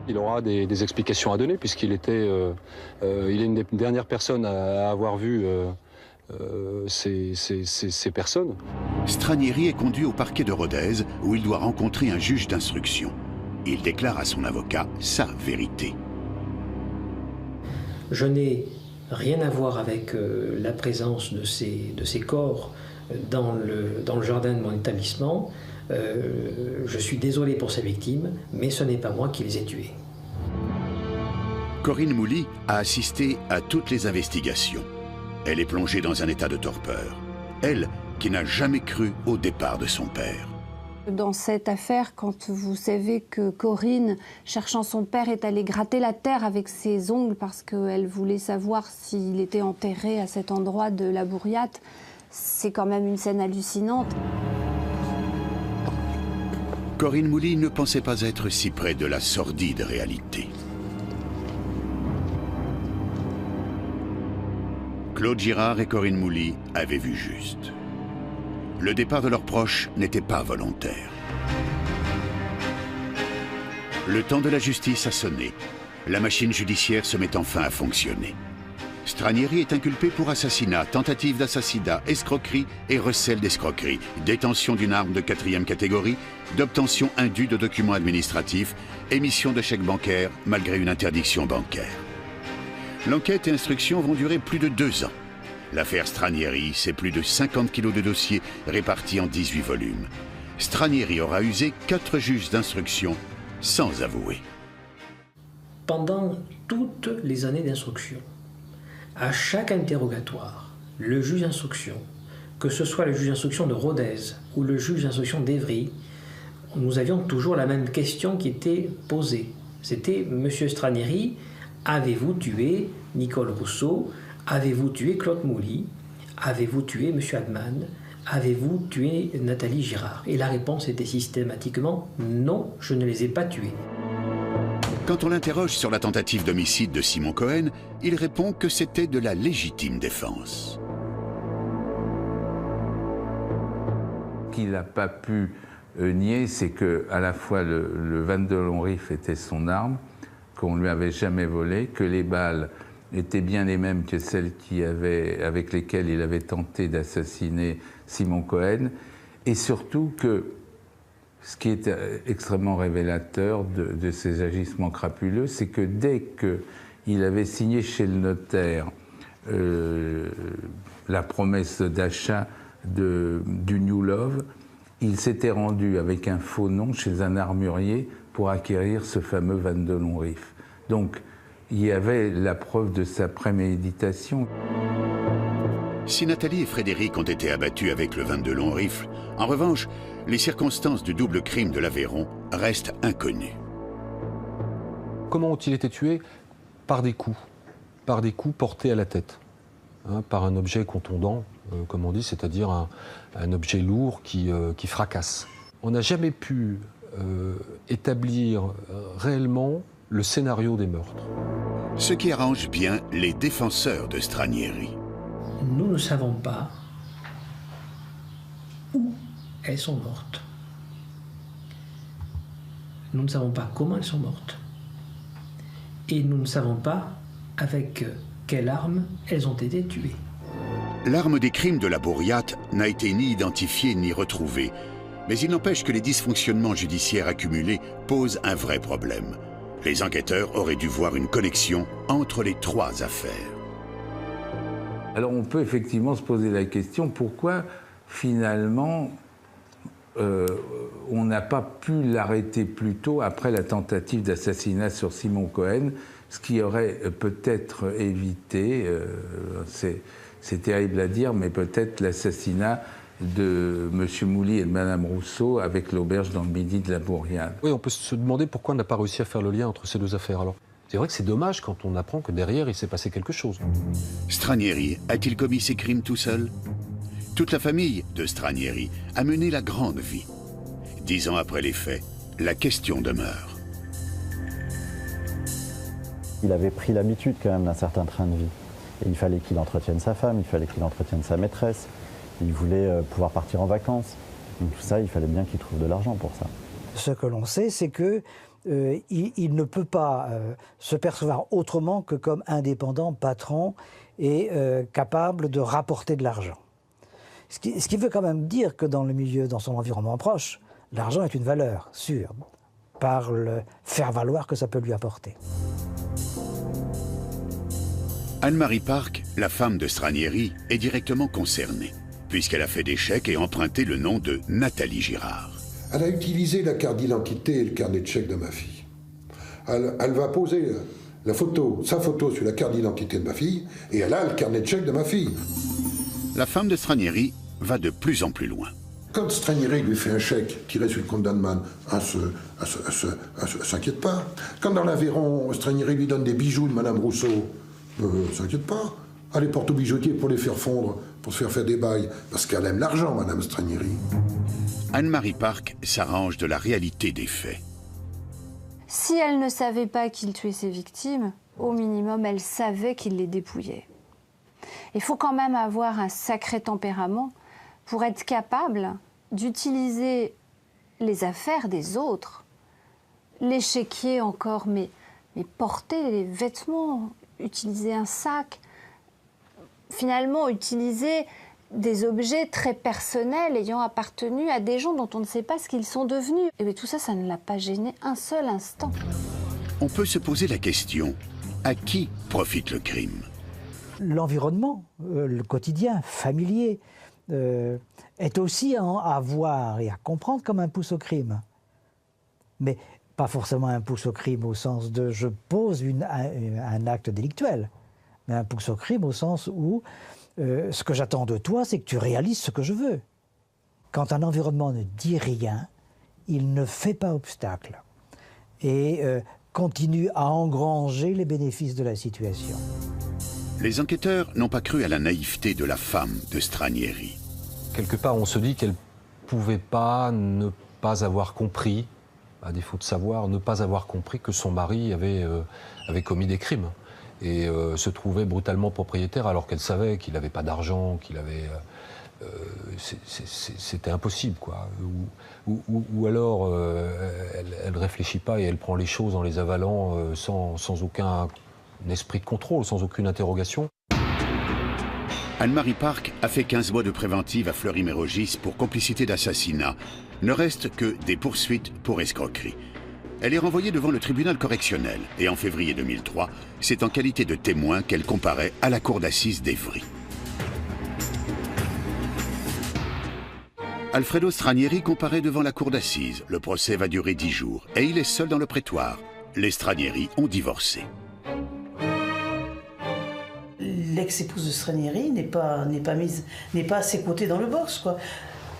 Il aura des explications à donner puisqu'il était, il est une des dernières personnes à avoir vu ces personnes. Stranieri est conduit au parquet de Rodez où il doit rencontrer un juge d'instruction. Il déclare à son avocat sa vérité. Je n'ai rien à voir avec la présence de ces corps dans le jardin de mon établissement. Je suis désolé pour ces victimes, mais ce n'est pas moi qui les ai tués. Corinne Mouly a assisté à toutes les investigations. Elle est plongée dans un état de torpeur. Elle, qui n'a jamais cru au départ de son père. Dans cette affaire, quand vous savez que Corinne, cherchant son père, est allée gratter la terre avec ses ongles parce qu'elle voulait savoir s'il était enterré à cet endroit de la Bourriate, c'est quand même une scène hallucinante. Corinne Mouly ne pensait pas être si près de la sordide réalité. Claude Girard et Corinne Mouly avaient vu juste. Le départ de leurs proches n'était pas volontaire. Le temps de la justice a sonné. La machine judiciaire se met enfin à fonctionner. Stranieri est inculpé pour assassinat, tentative d'assassinat, escroquerie et recel d'escroquerie, détention d'une arme de 4e catégorie, d'obtention indue de documents administratifs, émission de chèques bancaires malgré une interdiction bancaire. L'enquête et instruction vont durer plus de 2 ans. L'affaire Stranieri, c'est plus de 50 kilos de dossiers répartis en 18 volumes. Stranieri aura usé 4 juges d'instruction sans avouer. Pendant toutes les années d'instruction, à chaque interrogatoire, le juge d'instruction, que ce soit le juge d'instruction de Rodez ou le juge d'instruction d'Evry, nous avions toujours la même question qui était posée. C'était « Monsieur Stranieri, avez-vous tué Nicole Rousseau? Avez-vous tué Claude Mouly? Avez-vous tué M. Adman? Avez-vous tué Nathalie Girard ?» Et la réponse était systématiquement « Non, je ne les ai pas tués. » Quand on l'interroge sur la tentative d'homicide de Simon Cohen, il répond que c'était de la légitime défense. Qu'il n'a pas pu nier, c'est que à la fois le 22 long rifle était son arme, qu'on ne lui avait jamais volé, que les balles étaient bien les mêmes que celles avec lesquelles il avait tenté d'assassiner Simon Cohen, et surtout que ce qui est extrêmement révélateur de ses agissements crapuleux, c'est que dès qu'il avait signé chez le notaire la promesse d'achat du New Love, il s'était rendu avec un faux nom chez un armurier pour acquérir ce fameux 22 long rifle. Donc, il y avait la preuve de sa préméditation. Si Nathalie et Frédéric ont été abattus avec le 22 long rifle, en revanche, les circonstances du double crime de l'Aveyron restent inconnues. Comment ont-ils été tués? Par des coups portés à la tête, par un objet contondant, comme on dit, c'est-à-dire un objet lourd qui fracasse. On n'a jamais pu établir réellement le scénario des meurtres. Ce qui arrange bien les défenseurs de Stranieri. Nous ne savons pas où elles sont mortes. Nous ne savons pas comment elles sont mortes. Et nous ne savons pas avec quelle arme elles ont été tuées. L'arme des crimes de la Bourriate n'a été ni identifiée ni retrouvée. Mais il n'empêche que les dysfonctionnements judiciaires accumulés posent un vrai problème. Les enquêteurs auraient dû voir une connexion entre les 3 affaires. Alors on peut effectivement se poser la question, pourquoi finalement on n'a pas pu l'arrêter plus tôt après la tentative d'assassinat sur Simon Cohen, ce qui aurait peut-être évité, c'est terrible à dire, mais peut-être l'assassinat de M. Mouly et de Mme Rousseau avec l'auberge dans le Midi de la Bourriade. Oui, on peut se demander pourquoi on n'a pas réussi à faire le lien entre ces 2 affaires. Alors, c'est vrai que c'est dommage quand on apprend que derrière, il s'est passé quelque chose. Stranieri a-t-il commis ces crimes tout seul? Toute la famille de Stranieri a mené la grande vie. 10 ans après les faits, la question demeure. Il avait pris l'habitude quand même d'un certain train de vie. Il fallait qu'il entretienne sa femme, il fallait qu'il entretienne sa maîtresse. Il voulait pouvoir partir en vacances. Donc tout ça, il fallait bien qu'il trouve de l'argent pour ça. Ce que l'on sait, c'est que il ne peut pas se percevoir autrement que comme indépendant, patron et capable de rapporter de l'argent. Ce qui veut quand même dire que dans le milieu, dans son environnement proche, l'argent est une valeur sûre, par le faire-valoir que ça peut lui apporter. Anne-Marie Park, la femme de Stranieri, est directement concernée, puisqu'elle a fait des chèques et emprunté le nom de Nathalie Girard. Elle a utilisé la carte d'identité et le carnet de chèques de ma fille. Elle va poser sa photo sur la carte d'identité de ma fille, et elle a le carnet de chèques de ma fille. La femme de Stranieri va de plus en plus loin. Quand Stranieri lui fait un chèque tiré sur le compte d'Annemann, elle s'inquiète pas. Quand dans l'Aveyron, Stranieri lui donne des bijoux de Madame Rousseau, s'inquiète pas. Elle les porte au bijoutier pour les faire fondre, pour se faire des bails, parce qu'elle aime l'argent, Madame Stranieri. Anne-Marie Park s'arrange de la réalité des faits. Si elle ne savait pas qu'il tuait ses victimes, au minimum, elle savait qu'il les dépouillait. Il faut quand même avoir un sacré tempérament pour être capable d'utiliser les affaires des autres, l'échiquier encore, mais porter les vêtements, utiliser un sac, finalement utiliser des objets très personnels ayant appartenu à des gens dont on ne sait pas ce qu'ils sont devenus. Et bien tout ça, ça ne l'a pas gêné un seul instant. On peut se poser la question, à qui profite le crime ? L'environnement, le quotidien, familier, est aussi à voir et à comprendre comme un pouce au crime. Mais pas forcément un pouce au crime au sens de je pose un acte délictuel, mais un pouce au crime au sens où ce que j'attends de toi, c'est que tu réalises ce que je veux. Quand un environnement ne dit rien, il ne fait pas obstacle et continue à engranger les bénéfices de la situation. Les enquêteurs n'ont pas cru à la naïveté de la femme de Stranieri. Quelque part, on se dit qu'elle ne pouvait pas ne pas avoir compris, à défaut de savoir, ne pas avoir compris que son mari avait commis des crimes et se trouvait brutalement propriétaire alors qu'elle savait qu'il n'avait pas d'argent, qu'il avait... c'était impossible, quoi. Ou alors, elle ne réfléchit pas et elle prend les choses en les avalant sans aucun esprit de contrôle, sans aucune interrogation. Anne-Marie Park a fait 15 mois de préventive à Fleury-Mérogis pour complicité d'assassinat. Ne reste que des poursuites pour escroquerie. Elle est renvoyée devant le tribunal correctionnel et en février 2003, c'est en qualité de témoin qu'elle comparaît à la cour d'assises d'Évry. Alfredo Stranieri comparaît devant la cour d'assises. Le procès va durer 10 jours et il est seul dans le prétoire. Les Stranieri ont divorcé. L'ex-épouse de Stranieri n'est pas à ses côtés dans le box, quoi.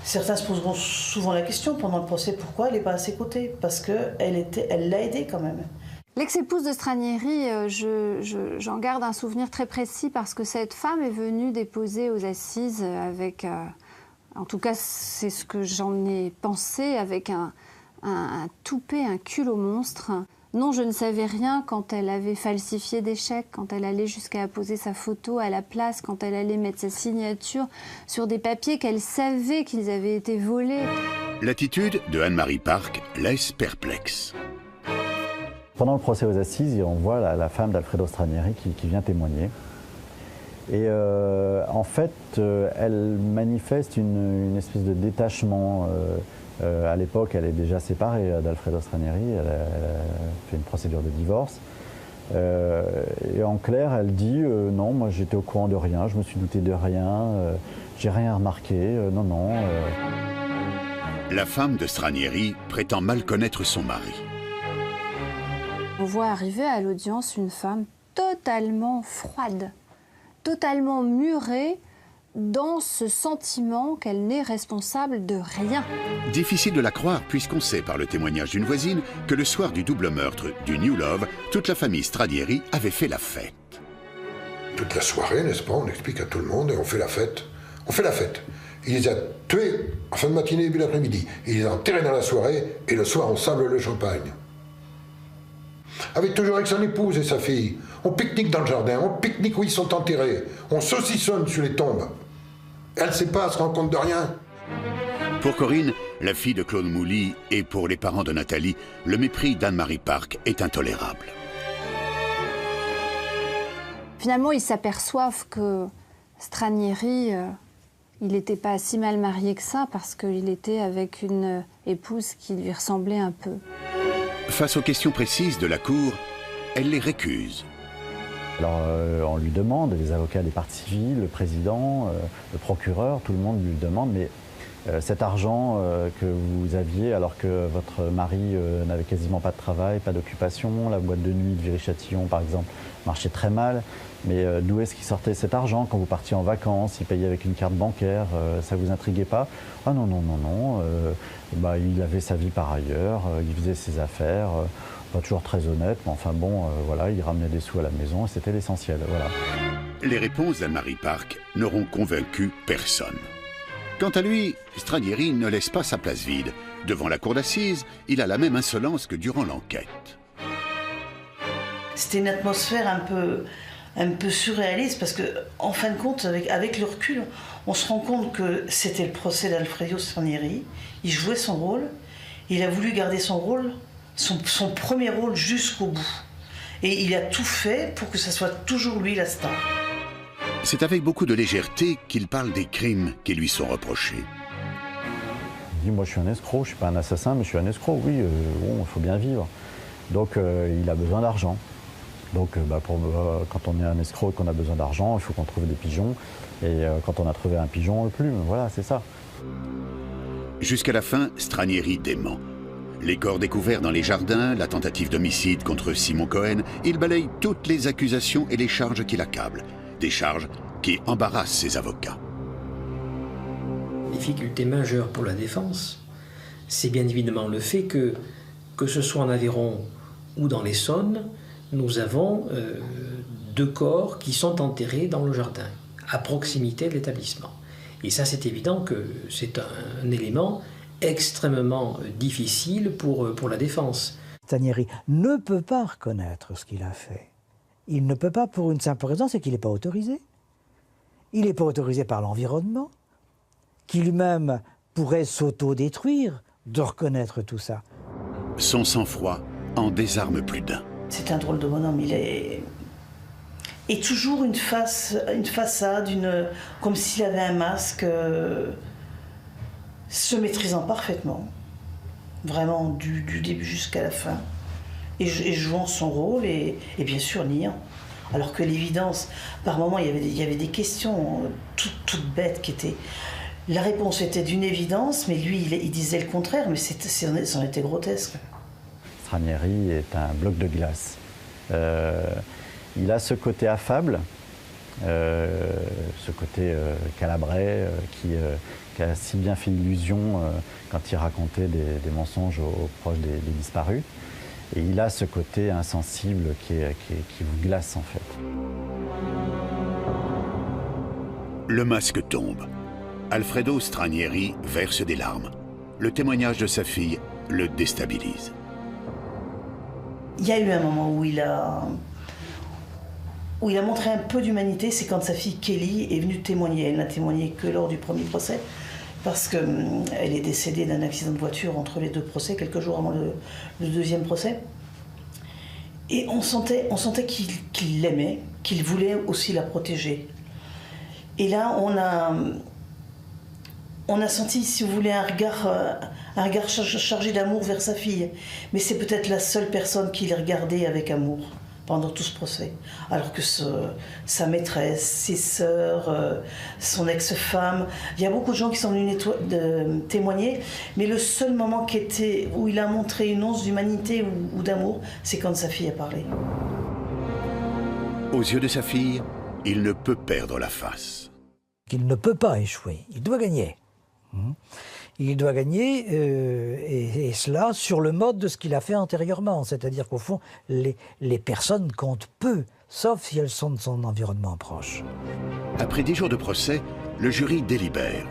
Certains se poseront souvent la question pendant le procès, pourquoi elle n'est pas à ses côtés? Parce qu'elle l'a aidé quand même. L'ex-épouse de Stranieri, j'en garde un souvenir très précis parce que cette femme est venue déposer aux assises avec, en tout cas c'est ce que j'en ai pensé, avec un toupet, un culot monstre. Non, je ne savais rien quand elle avait falsifié des chèques, quand elle allait jusqu'à apposer sa photo à la place, quand elle allait mettre sa signature sur des papiers qu'elle savait qu'ils avaient été volés. L'attitude de Anne-Marie Park laisse perplexe. Pendant le procès aux assises, on voit la femme d'Alfredo Stranieri qui vient témoigner. Et en fait, elle manifeste une espèce de détachement. À l'époque, elle est déjà séparée d'Alfredo Stranieri, elle a fait une procédure de divorce. Et en clair, elle dit non, moi j'étais au courant de rien, je me suis douté de rien, j'ai rien remarqué, non. La femme de Stranieri prétend mal connaître son mari. On voit arriver à l'audience une femme totalement froide, totalement murée, dans ce sentiment qu'elle n'est responsable de rien. Difficile de la croire puisqu'on sait par le témoignage d'une voisine que le soir du double meurtre du New Love, toute la famille Stranieri avait fait la fête. Toute la soirée, n'est-ce pas? On explique à tout le monde et on fait la fête. On fait la fête. Il les a tués en fin de matinée et début d'après-midi. Il les a enterrés dans la soirée et le soir on sable le champagne. Avec toujours avec son épouse et sa fille. On pique-nique dans le jardin, on pique-nique où ils sont enterrés, on saucissonne sur les tombes. Elle ne sait pas, elle se rend compte de rien. Pour Corinne, la fille de Claude Mouly, et pour les parents de Nathalie, le mépris d'Anne-Marie Park est intolérable. Finalement, ils s'aperçoivent que Stranieri, il n'était pas si mal marié que ça, parce qu'il était avec une épouse qui lui ressemblait un peu. Face aux questions précises de la Cour, elle les récuse. Alors on lui demande, les avocats des parties civiles, le président, le procureur, tout le monde lui demande, mais cet argent que vous aviez alors que votre mari n'avait quasiment pas de travail, pas d'occupation, la boîte de nuit de Viry-Châtillon par exemple marchait très mal, mais d'où est-ce qu'il sortait cet argent quand vous partiez en vacances, il payait avec une carte bancaire, ça vous intriguait pas? Ah non, non, non, non, il avait sa vie par ailleurs, il faisait ses affaires, pas toujours très honnête, mais enfin bon, voilà, il ramenait des sous à la maison et c'était l'essentiel, voilà. Les réponses d'Anne-Marie Park n'auront convaincu personne. Quant à lui, Stranieri ne laisse pas sa place vide. Devant la cour d'assises, il a la même insolence que durant l'enquête. C'était une atmosphère un peu surréaliste parce que, en fin de compte, avec le recul, on se rend compte que c'était le procès d'Alfredo Stranieri. Il jouait son rôle. Il a voulu garder son rôle, son premier rôle jusqu'au bout. Et il a tout fait pour que ce soit toujours lui la star. C'est avec beaucoup de légèreté qu'il parle des crimes qui lui sont reprochés. Il dit, moi je suis un escroc, je ne suis pas un assassin, mais je suis un escroc, oui, bon, il faut bien vivre. Donc il a besoin d'argent. Donc quand on est un escroc et qu'on a besoin d'argent, il faut qu'on trouve des pigeons. Et quand on a trouvé un pigeon, on le plume, voilà, c'est ça. Jusqu'à la fin, Stranieri dément. Les corps découverts dans les jardins, la tentative d'homicide contre Simon Cohen, il balaye toutes les accusations et les charges qui l'accablent. Des charges qui embarrassent ses avocats. Difficulté majeure pour la défense, c'est bien évidemment le fait que ce soit en Aveyron ou dans l'Essonne, nous avons 2 corps qui sont enterrés dans le jardin, à proximité de l'établissement. Et ça, c'est évident que c'est un élément extrêmement difficile pour la défense. Stranieri ne peut pas reconnaître ce qu'il a fait. Il ne peut pas pour une simple raison, c'est qu'il n'est pas autorisé. Il n'est pas autorisé par l'environnement, qui lui-même pourrait s'auto-détruire de reconnaître tout ça. Son sang-froid en désarme plus d'un. C'est un drôle de bonhomme, il est... Et toujours une façade, comme s'il avait un masque, se maîtrisant parfaitement, vraiment du début jusqu'à la fin. Et jouant son rôle et bien sûr niant. Alors que l'évidence, par moments, il y avait des questions toutes bêtes qui étaient... La réponse était d'une évidence, mais lui, il disait le contraire, mais c'en était grotesque. Stranieri est un bloc de glace. Il a ce côté affable, ce côté calabrais, qui a si bien fait illusion quand il racontait des mensonges aux proches des disparus. Et il a ce côté insensible qui vous glace en fait. Le masque tombe. Alfredo Stranieri verse des larmes. Le témoignage de sa fille le déstabilise. Il y a eu un moment où il a montré un peu d'humanité, c'est quand sa fille Kelly est venue témoigner. Elle n'a témoigné que lors du premier procès, parce qu'elle est décédée d'un accident de voiture entre les 2 procès, quelques jours avant le 2e procès. Et on sentait qu'il l'aimait, qu'il voulait aussi la protéger. Et là, on a senti, si vous voulez, un regard chargé d'amour vers sa fille. Mais c'est peut-être la seule personne qui les regardait avec amour pendant tout ce procès. Alors que sa maîtresse, ses sœurs, son ex-femme, il y a beaucoup de gens qui sont venus témoigner, mais le seul moment où il a montré une once d'humanité ou d'amour, c'est quand sa fille a parlé. Aux yeux de sa fille, il ne peut perdre la face. Il ne peut pas échouer, il doit gagner. Il doit gagner, et cela sur le mode de ce qu'il a fait antérieurement. C'est-à-dire qu'au fond, les personnes comptent peu, sauf si elles sont de son environnement proche. Après 10 jours de procès, le jury délibère.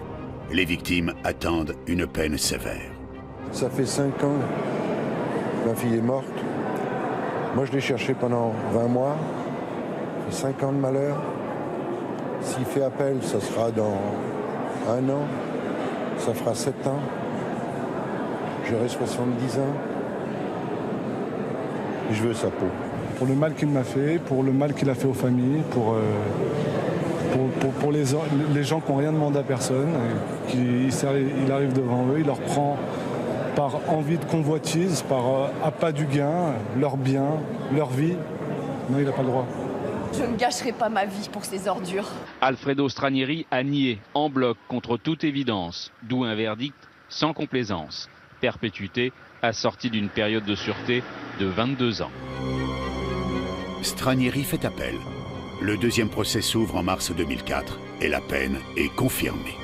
Les victimes attendent une peine sévère. Ça fait 5 ans, ma fille est morte. Moi, je l'ai cherchée pendant 20 mois. fait 5 ans de malheur. S'il fait appel, ça sera dans 1 an. Ça fera 7 ans. J'aurai 70 ans. Et je veux sa peau. Pour le mal qu'il m'a fait, pour le mal qu'il a fait aux familles, pour les gens qui n'ont rien demandé à personne. Il arrive devant eux, il leur prend par envie de convoitise, par appât du gain, leurs biens, leur vie. Non, il n'a pas le droit. Je ne gâcherai pas ma vie pour ces ordures. Alfredo Stranieri a nié en bloc contre toute évidence, d'où un verdict sans complaisance. Perpétuité assortie d'une période de sûreté de 22 ans. Stranieri fait appel. Le deuxième procès s'ouvre en mars 2004 et la peine est confirmée.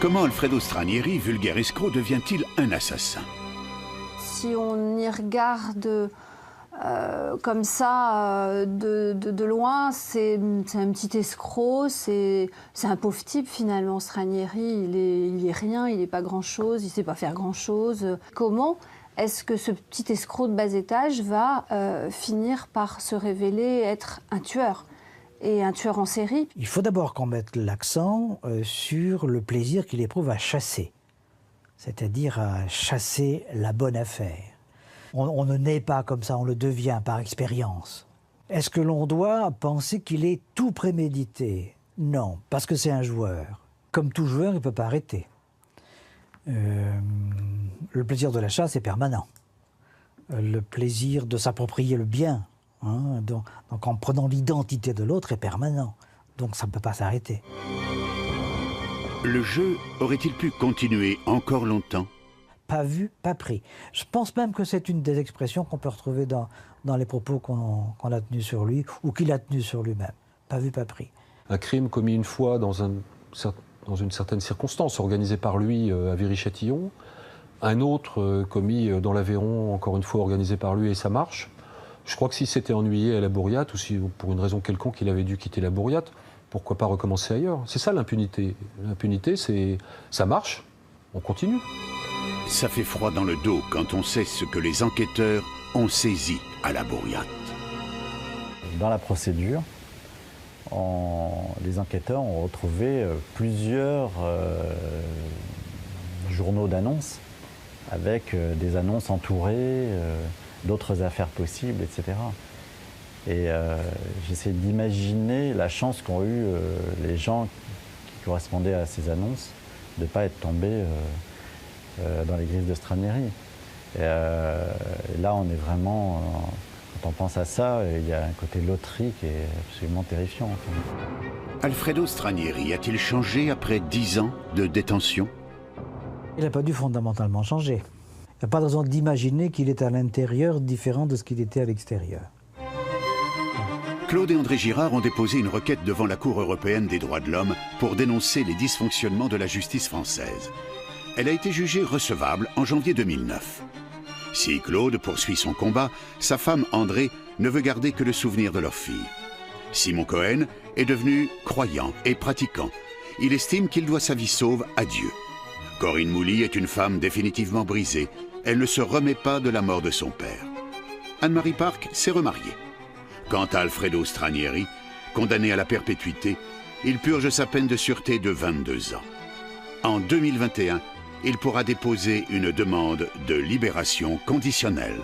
Comment Alfredo Stranieri, vulgaire escroc, devient-il un assassin? Si on y regarde comme ça, de loin, c'est un petit escroc, c'est un pauvre type finalement, Stranieri. Il est rien, il n'est pas grand-chose, il ne sait pas faire grand-chose. Comment est-ce que ce petit escroc de bas étage va finir par se révéler être un tueur ? Et un tueur en série. Il faut d'abord qu'on mette l'accent sur le plaisir qu'il éprouve à chasser, c'est-à-dire à chasser la bonne affaire. On ne naît pas comme ça, on le devient par expérience. Est-ce que l'on doit penser qu'il est tout prémédité? Non, parce que c'est un joueur. Comme tout joueur, il ne peut pas arrêter. Le plaisir de la chasse est permanent. Le plaisir de s'approprier le bien, donc en prenant l'identité de l'autre, est permanent. Donc ça ne peut pas s'arrêter. Le jeu aurait-il pu continuer encore longtemps? Pas vu, pas pris. Je pense même que c'est une des expressions qu'on peut retrouver dans les propos qu'on a tenus sur lui, ou qu'il a tenus sur lui-même. Pas vu, pas pris. Un crime commis une fois dans une certaine circonstance, organisé par lui à Viry-Châtillon. Un autre commis dans l'Aveyron, encore une fois organisé par lui, et ça marche. Je crois que s'il s'était ennuyé à la Bourriate, ou si pour une raison quelconque il avait dû quitter la Bourriate, pourquoi pas recommencer ailleurs? C'est ça l'impunité. L'impunité, c'est ça marche, on continue. Ça fait froid dans le dos quand on sait ce que les enquêteurs ont saisi à la Bourriate. Dans la procédure, les enquêteurs ont retrouvé plusieurs journaux d'annonces avec des annonces entourées, d'autres affaires possibles, etc. Et j'essaie d'imaginer la chance qu'ont eu les gens qui correspondaient à ces annonces de ne pas être tombés dans les griffes de Stranieri. Et là, on est vraiment... quand on pense à ça, il y a un côté loterie qui est absolument terrifiant. Alfredo Stranieri a-t-il changé après 10 ans de détention? Il n'a pas dû fondamentalement changer. Il n'y a pas de raison d'imaginer qu'il est à l'intérieur différent de ce qu'il était à l'extérieur. Claude et André Girard ont déposé une requête devant la Cour européenne des droits de l'homme pour dénoncer les dysfonctionnements de la justice française. Elle a été jugée recevable en janvier 2009. Si Claude poursuit son combat, sa femme André ne veut garder que le souvenir de leur fille. Simon Cohen est devenu croyant et pratiquant. Il estime qu'il doit sa vie sauve à Dieu. Corinne Mouly est une femme définitivement brisée. Elle ne se remet pas de la mort de son père. Anne-Marie Park s'est remariée. Quant à Alfredo Stranieri, condamné à la perpétuité, il purge sa peine de sûreté de 22 ans. En 2021, il pourra déposer une demande de libération conditionnelle.